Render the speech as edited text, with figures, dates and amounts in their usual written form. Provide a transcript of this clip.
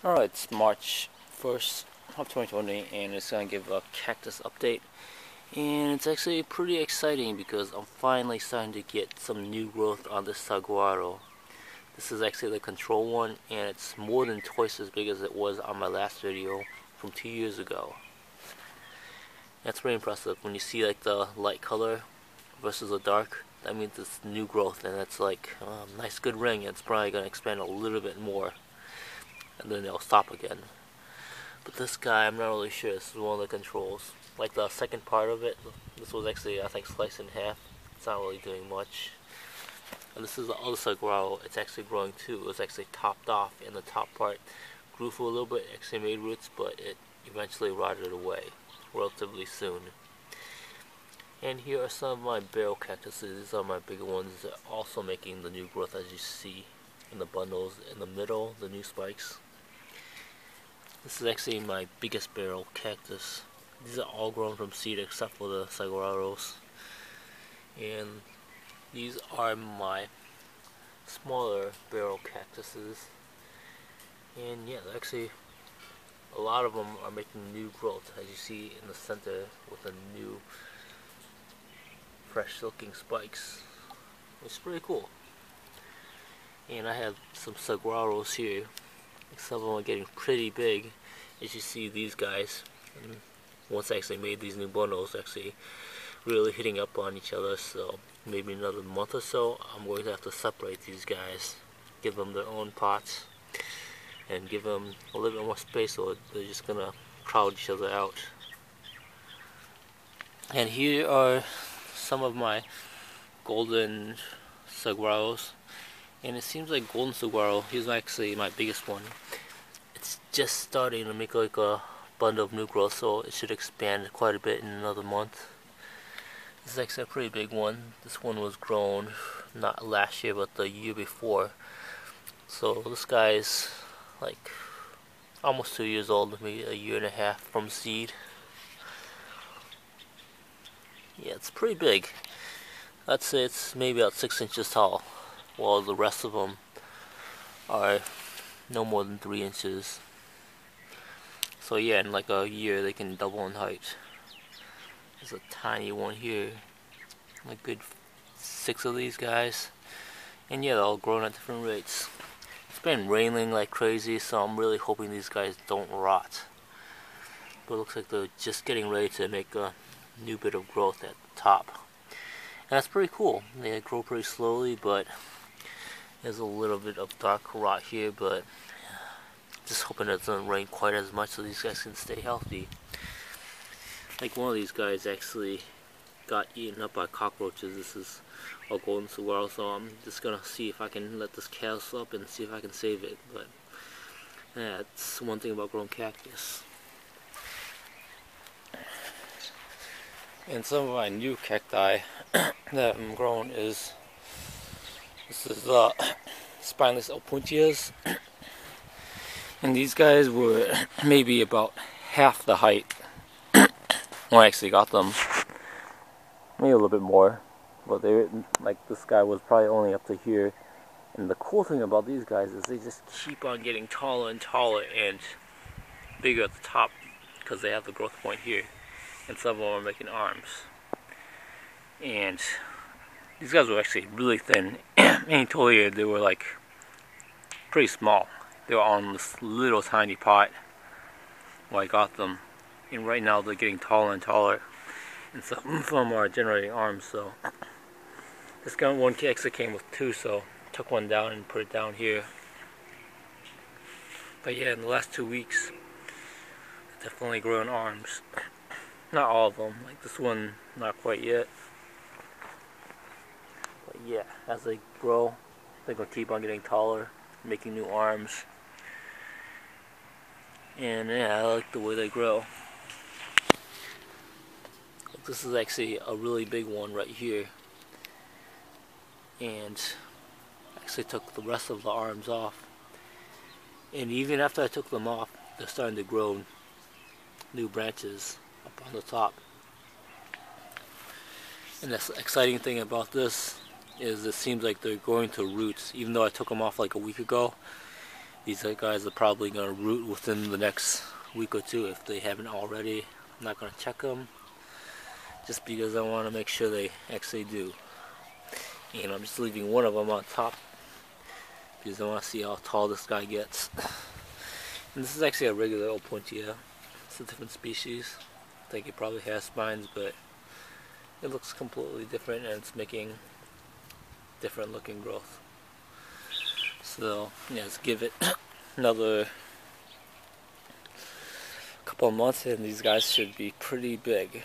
Alright, it's March 1st of 2020 and it's going to give a cactus update. And it's actually pretty exciting because I'm finally starting to get some new growth on this saguaro. This is actually the control one and it's more than twice as big as it was on my last video from 2 years ago. That's pretty impressive. When you see like the light color versus the dark, that means it's new growth and it's like a nice good ring. It's probably going to expand a little bit more and then they'll stop again. But this guy, I'm not really sure. This is one of the controls. Like the second part of it, this was actually, I think, sliced in half. It's not really doing much. And this is the other saguaro. It's actually growing too. It was actually topped off, and the top part grew for a little bit, actually made roots, but it eventually rotted away relatively soon. And here are some of my barrel cactuses. These are my bigger ones. They're also making the new growth, as you see in the bundles. In the middle, the new spikes. This is actually my biggest barrel cactus. These are all grown from seed except for the saguaros. And these are my smaller barrel cactuses. And yeah, actually a lot of them are making new growth, as you see in the center with the new fresh looking spikes. It's pretty cool. And I have some saguaros here. Some of them are getting pretty big, as you see these guys. And once I actually made these new bundles, actually really hitting up on each other. So maybe another month or so, I'm going to have to separate these guys, give them their own pots, and give them a little bit more space, or they're just gonna crowd each other out. And here are some of my golden saguaros. And it seems like golden saguaro, here's actually my biggest one. It's just starting to make like a bundle of new growth, so it should expand quite a bit in another month. This is actually a pretty big one. This one was grown not last year, but the year before. So this guy's like almost 2 years old, maybe a year and a half from seed. Yeah, it's pretty big. I'd say it's maybe about 6 inches tall, while the rest of them are no more than 3 inches. So yeah, in like a year they can double in height. There's a tiny one here, a good 6 of these guys. And yeah, they're all growing at different rates. It's been raining like crazy, so I'm really hoping these guys don't rot. But it looks like they're just getting ready to make a new bit of growth at the top. And that's pretty cool. They grow pretty slowly, but there's a little bit of dark rot here, but just hoping it doesn't rain quite as much so these guys can stay healthy. Like one of these guys actually got eaten up by cockroaches. This is a golden saguaro, so I'm just gonna see if I can let this callus up and see if I can save it. But yeah, that's one thing about growing cactus. And some of my new cacti that I'm growing is, this is the spineless opuntias. And these guys were maybe about half the height when I actually got them. Maybe a little bit more. But they, like this guy was probably only up to here. And the cool thing about these guys is they just keep on getting taller and taller and bigger at the top because they have the growth point here. And some of them are making arms. And these guys were actually really thin. And totally, they were like pretty small. They were on this little tiny pot when I got them. And right now they're getting taller and taller. And some of them are generating arms, so. This one actually came with 2, so I took one down and put it down here. But yeah, in the last 2 weeks, definitely growing arms. Not all of them, like this one, not quite yet. But yeah, as they grow, they're going to keep on getting taller, making new arms. And yeah, I like the way they grow. This is actually a really big one right here. And I actually took the rest of the arms off. And even after I took them off, they're starting to grow new branches up on the top. And the exciting thing about this is it seems like they're growing to roots. Even though I took them off like a week ago, These guys are probably going to root within the next week or two if they haven't already. I'm not going to check them just because I want to make sure they actually do. And I'm just leaving one of them on top because I want to see how tall this guy gets. And this is actually a regular Opuntia. It's a different species. I think it probably has spines, but it looks completely different and it's making different looking growth. So yeah, let's give it another couple of months and these guys should be pretty big.